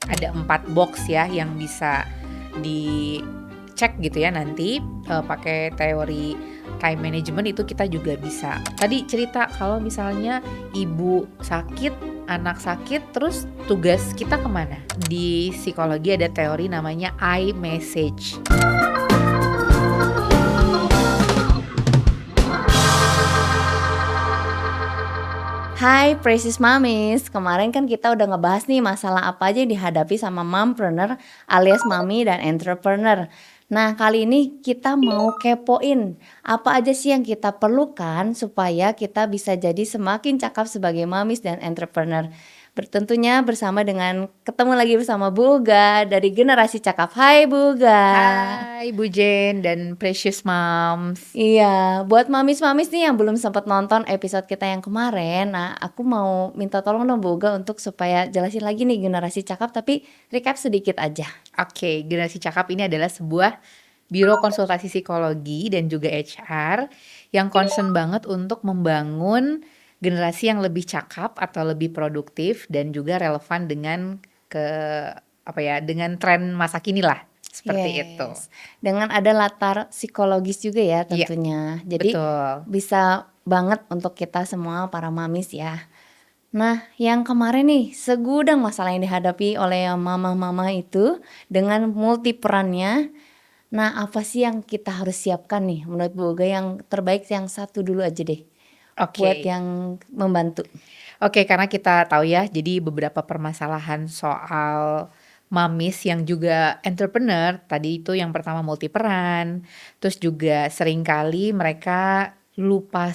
Ada Iya. 4 box ya yang bisa dicek gitu ya nanti, pakai teori time management itu kita juga bisa. Tadi cerita kalau misalnya ibu sakit, anak sakit, terus tugas kita kemana? Di psikologi ada teori namanya I message. Hai Precious Mamis, kemarin kan kita udah ngebahas nih masalah apa aja yang dihadapi sama mompreneur alias mami dan entrepreneur. Nah kali ini kita mau kepoin apa aja sih yang kita perlukan supaya kita bisa jadi semakin cakap sebagai mamis dan entrepreneur. Tentunya bersama dengan ketemu lagi bersama Bu Uga dari Generasi Cakap. Hai Bu Uga. Hai Bu Jen dan Precious Moms. Iya, buat mamis-mamis nih yang belum sempat nonton episode kita yang kemarin, nah aku mau minta tolong dong Bu Uga untuk supaya jelasin lagi nih Generasi Cakap tapi recap sedikit aja. Oke, Generasi Cakap ini adalah sebuah biro konsultasi psikologi dan juga HR yang concern banget untuk membangun generasi yang lebih cakap atau lebih produktif dan juga relevan dengan ke dengan tren masa kini lah, seperti itu. Yes, dengan ada latar psikologis juga ya Iya, tentunya. Jadi betul. bisa banget untuk kita semua para mamis ya. Nah, yang kemarin nih segudang masalah yang dihadapi oleh mama-mama itu dengan multi perannya. Nah, apa sih yang kita harus siapkan nih menurut Bu Uga yang terbaik yang satu dulu aja deh buat Oke. yang membantu? Oke, karena kita tahu ya, jadi beberapa permasalahan soal mamis yang juga entrepreneur, tadi itu yang pertama multi peran, terus juga seringkali mereka lupa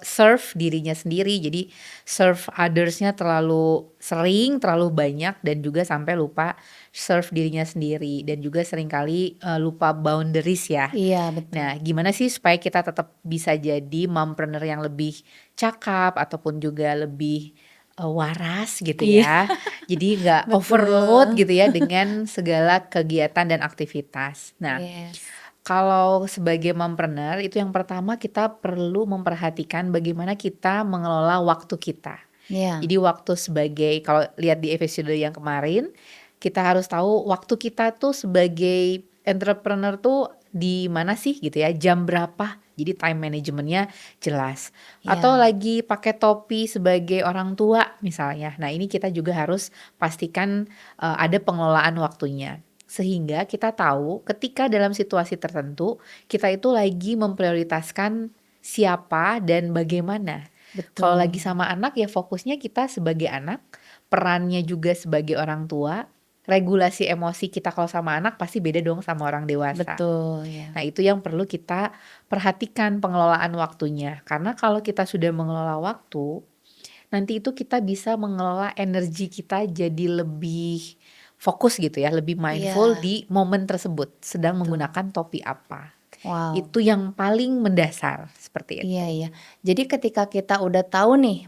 serve dirinya sendiri, jadi serve others-nya terlalu sering, terlalu banyak dan juga sampai lupa serve dirinya sendiri dan juga seringkali, lupa boundaries ya. Iya betul. Nah, gimana sih supaya kita tetap bisa jadi mompreneur yang lebih cakap ataupun juga lebih, waras gitu Iya. ya. Jadi nggak overload Betul. gitu ya dengan segala kegiatan dan aktivitas. Nah, Yes. kalau sebagai mompreneur itu yang pertama kita perlu memperhatikan bagaimana kita mengelola waktu kita. Iya. Jadi waktu sebagai kalau lihat di episode yang kemarin, kita harus tahu waktu kita tuh sebagai entrepreneur tuh di mana sih gitu ya, jam berapa. Jadi time manajemennya jelas. Atau Iya. lagi pakai topi sebagai orang tua misalnya. Nah ini kita juga harus pastikan ada pengelolaan waktunya. Sehingga kita tahu ketika dalam situasi tertentu kita itu lagi memprioritaskan siapa dan bagaimana. Kalau lagi Betul. sama anak ya fokusnya kita sebagai anak, perannya juga sebagai orang tua, regulasi emosi kita kalau sama anak pasti beda dong sama orang dewasa. Betul ya. Nah itu yang perlu kita perhatikan pengelolaan waktunya. Karena kalau kita sudah mengelola waktu, nanti itu kita bisa mengelola energi kita jadi lebih fokus gitu ya, lebih mindful Iya. di momen tersebut, sedang Betul. menggunakan topi apa. Wow. Itu yang paling mendasar, seperti Iya itu. iya. Jadi ketika kita udah tahu nih,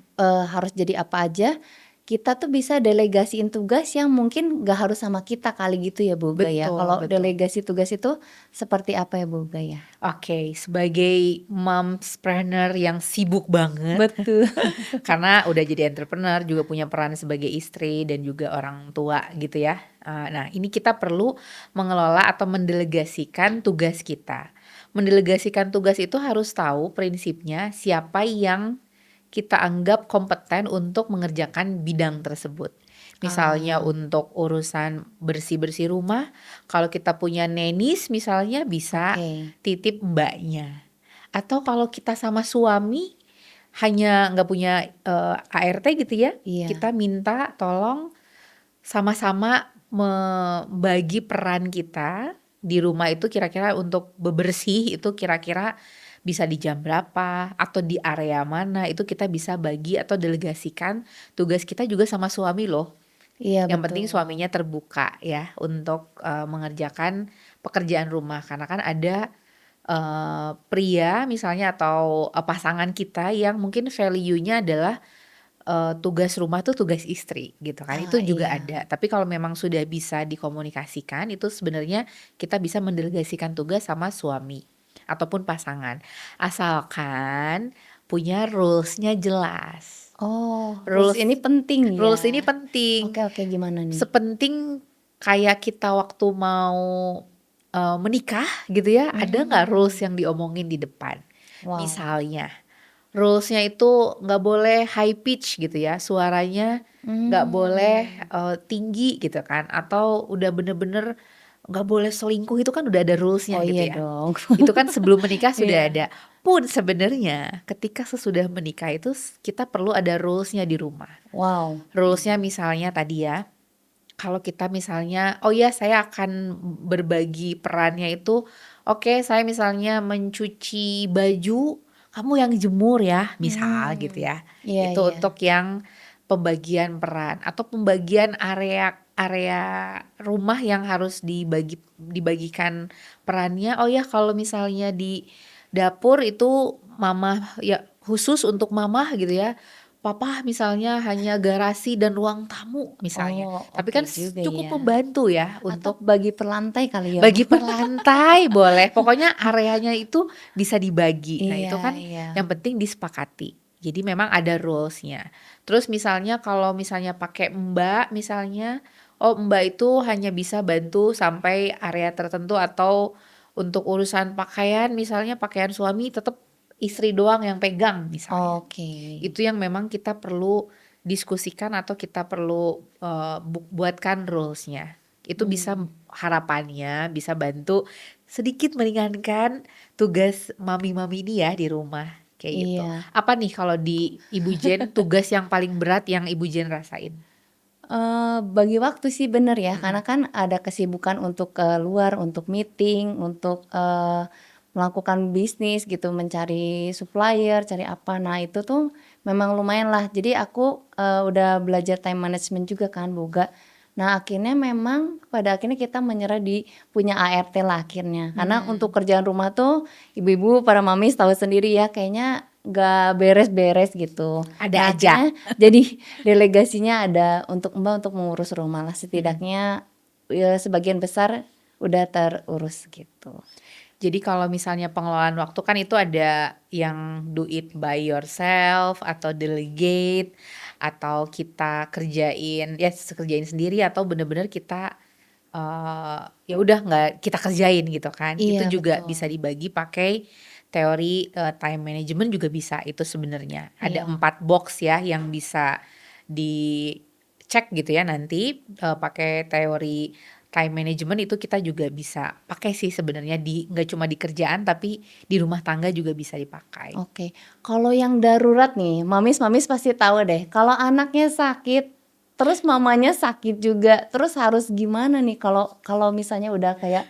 harus jadi apa aja, kita tuh bisa delegasiin tugas yang mungkin nggak harus sama kita kali gitu ya Bu Uga ya. Betul Kalau betul. delegasi tugas itu seperti apa ya Bu Uga ya? Oke, sebagai momspreneur yang sibuk banget, Betul. karena udah jadi entrepreneur, juga punya peran sebagai istri dan juga orang tua gitu ya. Nah ini kita perlu mengelola atau mendelegasikan tugas kita. Mendelegasikan tugas itu harus tahu prinsipnya siapa yang kita anggap kompeten untuk mengerjakan bidang tersebut. Misalnya Ah, untuk urusan bersih-bersih rumah, kalau kita punya nenis misalnya bisa oke. titip mbaknya. Atau kalau kita sama suami hanya nggak punya, ART gitu ya, Iya. kita minta tolong sama-sama membagi peran kita di rumah itu kira-kira untuk bebersih itu kira-kira bisa di jam berapa atau di area mana, itu kita bisa bagi atau delegasikan tugas kita juga sama suami loh. Iya Yang penting betul. suaminya terbuka ya untuk, mengerjakan pekerjaan rumah karena kan ada pria misalnya atau, pasangan kita yang mungkin value-nya adalah, tugas rumah tuh tugas istri gitu kan, itu Ah, juga iya. ada. Tapi kalau memang sudah bisa dikomunikasikan, itu sebenarnya kita bisa mendelegasikan tugas sama suami ataupun pasangan, asalkan punya rules-nya jelas. Oh, rules Rules ini penting rules ini ya? penting, Oke, gimana nih? sepenting kayak kita waktu mau, menikah gitu ya, ada nggak rules Mmm, yang diomongin di depan. wow. Misalnya, rules-nya itu nggak boleh high pitch gitu ya, suaranya nggak boleh, Mmm. tinggi gitu kan, atau udah bener-bener nggak boleh selingkuh, itu kan udah ada rules-nya Oh iya gitu ya. dong. Itu kan sebelum menikah sudah Iya. ada. Pun sebenarnya ketika sesudah menikah itu kita perlu ada rules-nya di rumah. Wow. Rules-nya misalnya tadi ya, kalau kita misalnya, oh ya saya akan berbagi perannya itu, oke saya misalnya mencuci baju, kamu yang jemur ya, misal gitu Mmm. ya. Iya Itu iya. untuk yang pembagian peran atau pembagian area area rumah yang harus dibagikan perannya. Oh ya kalau misalnya di dapur itu mama ya khusus untuk mama gitu ya. Papa misalnya hanya garasi dan ruang tamu misalnya. Oh, Tapi oke kan juga cukup ya. membantu ya Atau untuk bagi per lantai kali ya, Bu? bagi per lantai boleh, pokoknya areanya itu bisa dibagi. Nah itu Iya kan iya. yang penting disepakati. Jadi memang ada rules-nya. Terus misalnya kalau misalnya pakai mbak misalnya, oh mbak itu hanya bisa bantu sampai area tertentu atau untuk urusan pakaian misalnya pakaian suami tetap istri doang yang pegang misalnya. Oke. Itu yang memang kita perlu diskusikan atau kita perlu, buatkan rules-nya. Itu bisa Mmm. harapannya bisa bantu sedikit meringankan tugas mami-mami ini ya di rumah, kayak gitu. Iya. Apa nih kalau di Ibu Jen tugas yang paling berat yang Ibu Jen rasain? Bagi waktu sih bener ya, karena Mhm, kan ada kesibukan untuk keluar, untuk meeting, untuk, melakukan bisnis gitu, mencari supplier, cari apa. Nah itu tuh memang lumayan lah. Jadi aku, udah belajar time management juga kan, boga. Nah akhirnya memang pada akhirnya kita menyerah di punya ART lah akhirnya. Karena untuk mmm, kerjaan rumah tuh ibu-ibu, para mamis tahu sendiri ya, kayaknya nggak beres-beres gitu. ada Nah aja. akhirnya jadi delegasinya ada untuk Mbak untuk mengurus rumah lah, Mhm. setidaknya, ya sebagian besar udah terurus gitu. Jadi kalau misalnya pengelolaan waktu kan itu ada yang do it by yourself atau delegate, atau kita kerjain ya kerjain sendiri atau bener-bener kita, ya udah nggak kita kerjain gitu kan. Itu Iya juga bisa betul, dibagi pakai teori, time management juga bisa itu sebenarnya. Ada iya, 4 box ya yang bisa dicek gitu ya nanti, pakai teori time management itu kita juga bisa pakai sih sebenarnya di nggak cuma di kerjaan tapi di rumah tangga juga bisa dipakai. oke. Kalau yang darurat nih, mamis-mamis pasti tahu deh, kalau anaknya sakit, terus mamanya sakit juga, terus harus gimana nih kalau kalau misalnya udah kayak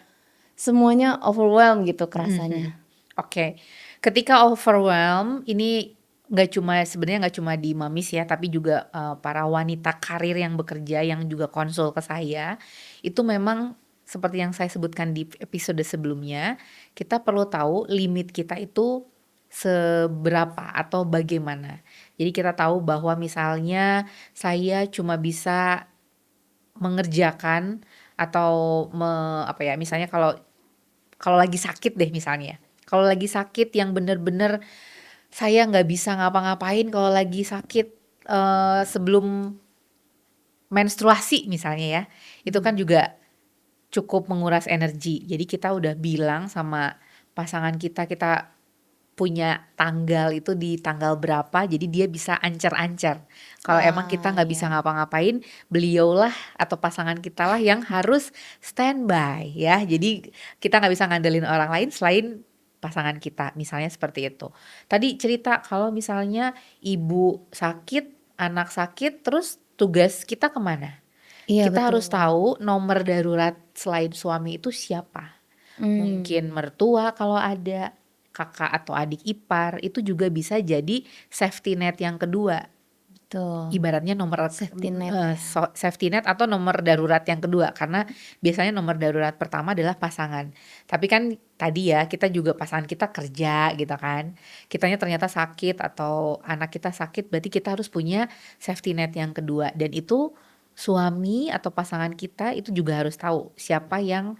semuanya overwhelmed gitu Mhm mhm. kerasanya? Oke, ketika overwhelm ini sebenarnya nggak cuma di mamis ya, tapi juga, para wanita karir yang bekerja yang juga konsul ke saya, itu memang seperti yang saya sebutkan di episode sebelumnya, kita perlu tahu limit kita itu seberapa atau bagaimana. Jadi kita tahu bahwa misalnya saya cuma bisa mengerjakan atau apa ya, misalnya kalau kalau lagi sakit deh misalnya, kalau lagi sakit yang bener-bener saya nggak bisa ngapa-ngapain kalau lagi sakit, sebelum menstruasi misalnya ya, itu kan Mmm. juga cukup menguras energi. Jadi kita udah bilang sama pasangan kita, kita punya tanggal itu di tanggal berapa, jadi dia bisa ancer-ancer. Kalau emang kita Ah, nggak bisa iya. ngapa-ngapain, beliaulah atau pasangan kitalah yang harus standby ya. Jadi kita nggak bisa ngandelin orang lain selain pasangan kita, misalnya seperti itu. Tadi cerita kalau misalnya ibu sakit, anak sakit, terus tugas kita kemana? Iya Kita harus betul. tahu nomor darurat selain suami itu siapa. Mungkin Mmm, mertua kalau ada, kakak atau adik ipar, itu juga bisa jadi safety net yang kedua. betul. Ibaratnya nomor, Safety net ya? safety net atau nomor darurat yang kedua, karena biasanya nomor darurat pertama adalah pasangan. Tapi kan tadi ya, kita juga pasangan kita kerja gitu kan, kitanya ternyata sakit atau anak kita sakit, berarti kita harus punya safety net yang kedua dan itu suami atau pasangan kita itu juga harus tahu siapa yang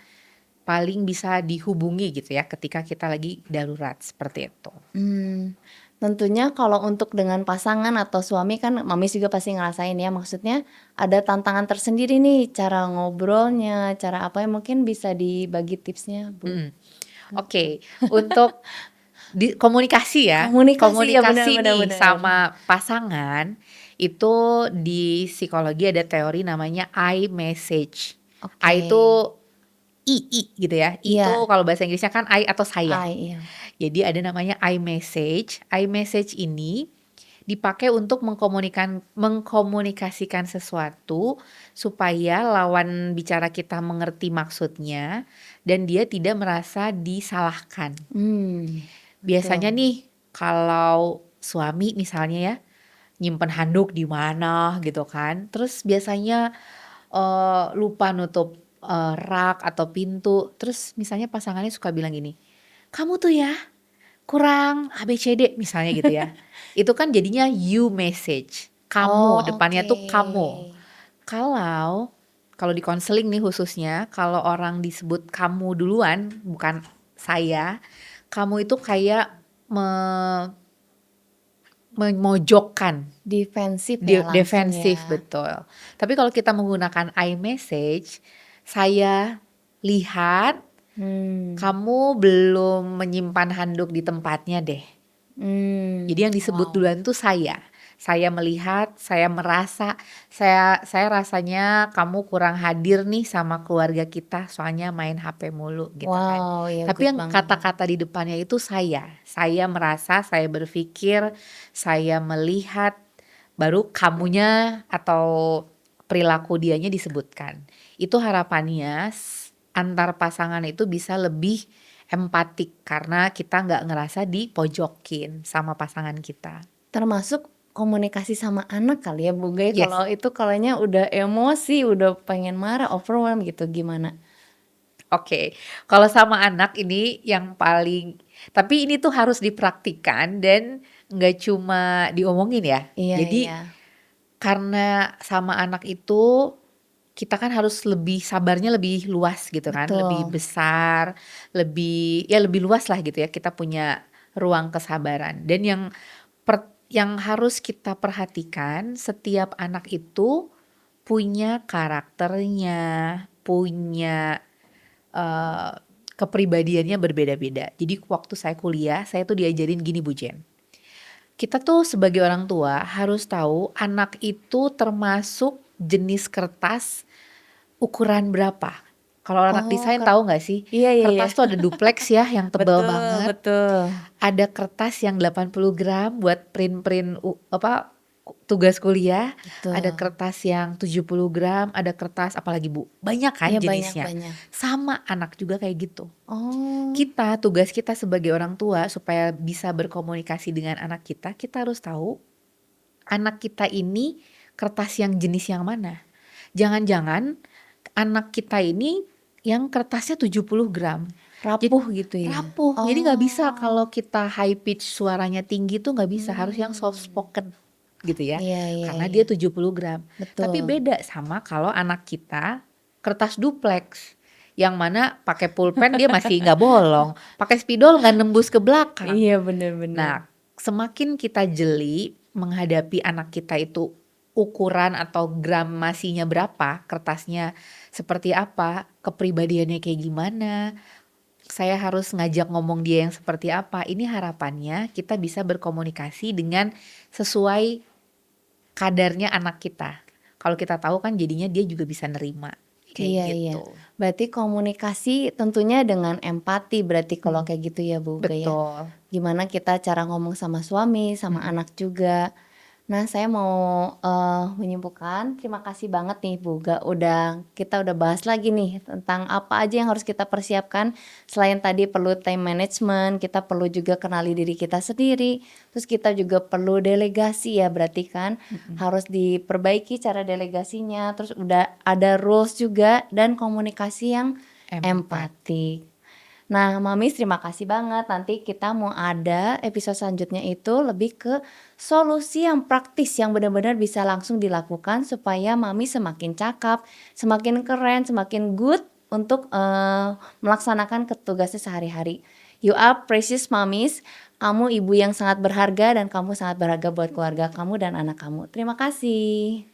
paling bisa dihubungi gitu ya ketika kita lagi darurat, seperti itu. Mmm. Tentunya kalau untuk dengan pasangan atau suami kan Mamis juga pasti ngerasain ya, maksudnya ada tantangan tersendiri nih cara ngobrolnya, cara apa, yang mungkin bisa dibagi tipsnya, Bu? Mhm, oke. Untuk komunikasi ya, Komunikasi ya, benar komunikasi benar nih benar. sama pasangan, itu di psikologi ada teori namanya I message. Oke. I itu I gitu ya, I itu Iya, kalau bahasa Inggrisnya kan I atau saya. iya. Jadi ada namanya I message. I message ini dipakai untuk mengkomunikasikan sesuatu supaya lawan bicara kita mengerti maksudnya dan dia tidak merasa disalahkan. Biasanya Betul. nih kalau suami misalnya ya, nyimpen handuk di mana gitu kan, terus biasanya, lupa nutup, rak atau pintu, terus misalnya pasangannya suka bilang gini, "Kamu tuh ya kurang ABCD," misalnya gitu ya. Itu kan jadinya you message, Oh, kamu, depannya oke. tuh kamu. Kalau kalau di konseling nih khususnya, kalau orang disebut kamu duluan, bukan saya, kamu itu kayak memojokkan, Defensif ya langsung ya? defensif, betul. Tapi kalau kita menggunakan I message, saya lihat Hmm. kamu belum menyimpan handuk di tempatnya deh. Jadi yang disebut Wow. duluan tuh saya. Saya melihat, saya merasa, saya rasanya kamu kurang hadir nih sama keluarga kita, soalnya main HP mulu gitu kan. Wow, ya Tapi good yang banget. kata-kata di depannya itu saya. Saya merasa, saya berpikir, saya melihat, baru kamunya atau perilaku dianya disebutkan. Itu harapannya antar pasangan itu bisa lebih empatik karena kita nggak ngerasa dipojokin sama pasangan kita. Termasuk komunikasi sama anak kali ya, Bu, Gaya, Yes, kalau itu kalanya udah emosi, udah pengen marah, overwhelm gitu, gimana? oke. Kalau sama anak ini yang paling, tapi ini tuh harus dipraktikkan dan nggak cuma diomongin ya. Iya Jadi iya, karena sama anak itu kita kan harus lebih sabarnya lebih luas gitu kan, lebih betul. besar, lebih ya lebih luas lah gitu ya. Kita punya ruang kesabaran dan yang harus kita perhatikan setiap anak itu punya karakternya, punya, eee, kepribadiannya berbeda-beda. Jadi waktu saya kuliah, saya tuh diajarin gini Bu Jen, kita tuh sebagai orang tua harus tahu anak itu termasuk jenis kertas ukuran berapa. Kalau anak Oh, desain tahu nggak sih, iya iya iya. kertas tuh ada duplex ya yang tebal Betul banget, betul. ada kertas yang 80 gram buat print-print tugas kuliah, ada Betul. kertas yang 70 gram, ada kertas apalagi Bu, banyak kan Iya, banyak jenisnya. banyak. Sama anak juga kayak gitu. Oh, Tugas kita sebagai orang tua supaya bisa berkomunikasi dengan anak kita harus tahu anak kita ini kertas yang jenis yang mana. Jangan-jangan anak kita ini yang kertasnya 70 gram. Jadi rapuh gitu ya? rapuh, jadi nggak bisa Oh, kalau kita high pitch suaranya tinggi tuh nggak bisa, harus yang soft mmm. spoken gitu ya, Iya iya karena iya, dia 70 gram. Tapi betul. beda sama kalau anak kita kertas duplex, yang mana pakai pulpen dia masih nggak bolong, pakai spidol nggak nembus ke belakang. Iya, bener bener. Nah, semakin kita jeli menghadapi anak kita itu ukuran atau gramasinya berapa, kertasnya seperti apa, kepribadiannya kayak gimana, saya harus ngajak ngomong dia yang seperti apa. Ini harapannya kita bisa berkomunikasi dengan sesuai kadarnya anak kita. Kalau kita tahu kan jadinya dia juga bisa nerima, kayak Iya iya. gitu. Berarti komunikasi tentunya dengan empati berarti kalau Mhm, kayak gitu ya, Bu, Gaya? betul, Gimana kita cara ngomong sama suami, sama mhm. anak juga. Nah, saya mau, menyimpulkan, terima kasih banget nih Bu kita udah bahas lagi nih tentang apa aja yang harus kita persiapkan, selain tadi perlu time management, kita perlu juga kenali diri kita sendiri, terus kita juga perlu delegasi ya berarti kan, Mhm, harus diperbaiki cara delegasinya, terus udah ada rules juga dan komunikasi yang empat. empatik. Nah, Mamis terima kasih banget. Nanti kita mau ada episode selanjutnya itu lebih ke solusi yang praktis yang benar-benar bisa langsung dilakukan supaya Mami semakin cakap, semakin keren, semakin good untuk melaksanakan tugasnya sehari-hari. You are precious mommies. Kamu ibu yang sangat berharga dan kamu sangat berharga buat keluarga kamu dan anak kamu. Terima kasih.